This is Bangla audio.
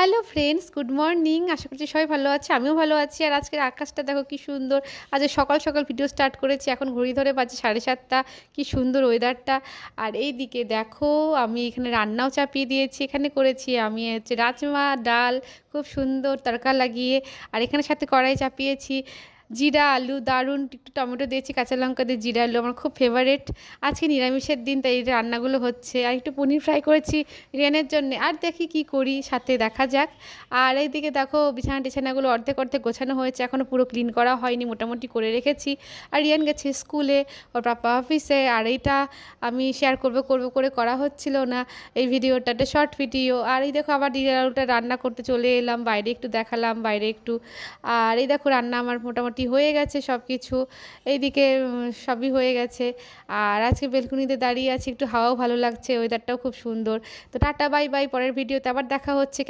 Hello friends, good morning. আশা করছি সবাই ভালো আছে, আমিও ভালো আছি। আর আজকের আকাশটা দেখো কি সুন্দর। আজ সকাল সকাল ভিডিও স্টার্ট করেছি, এখন ঘড়ি ধরে বাজে 7:30। কি সুন্দর ওয়েদারটা। আর এই দিকে দেখো, আমি এখানে রান্নাও চাপিয়ে দিয়েছি। এখানে করেছি আমি হচ্ছে রাজমা ডাল, খুব সুন্দর তড়কা লাগিয়ে। আর এখানে সাথে কড়াই চাপিয়েছি জিরা আলু, দারুণ একটু টমেটো দিয়েছি, কাঁচা লঙ্কা দিয়ে জিরা আলু আমার খুব ফেভারিট। আজকে নিরামিষের দিন, তাই এই রান্নাগুলো হচ্ছে। আর একটু পনির ফ্রাই করেছি রিয়ানের জন্য। আর দেখি কি করি, সাথে দেখা যাক। আর এইদিকে দেখো, বিছানা টিছানাগুলো অর্ধেক অর্ধেক গোছানো হয়েছে, এখনও পুরো ক্লিন করা হয়নি, মোটামুটি করে রেখেছি। আর রিয়ান গেছে স্কুলে, ওর পাপা অফিসে। আর এইটা আমি শেয়ার করবো করবো করে করা হচ্ছিল না, এই ভিডিওটাতে শর্ট ভিডিও। আর এই দেখো, আবার জিরা আলুটা রান্না করতে চলে এলাম, বাইরে একটু দেখালাম, বাইরে একটু। আর এই দেখো, রান্না আমার মোটামুটি হয়ে গেছে সব কিছু। এইদিকে সবই হয়ে গেছে। আর আজকে বেলকুনিতে দাঁড়িয়ে আছি, একটু হাওয়াও ভালো লাগছে, ওয়েদারটাও খুব সুন্দর। তো টাটা, বাই বাই, পরের ভিডিওতে আবার দেখা হচ্ছে।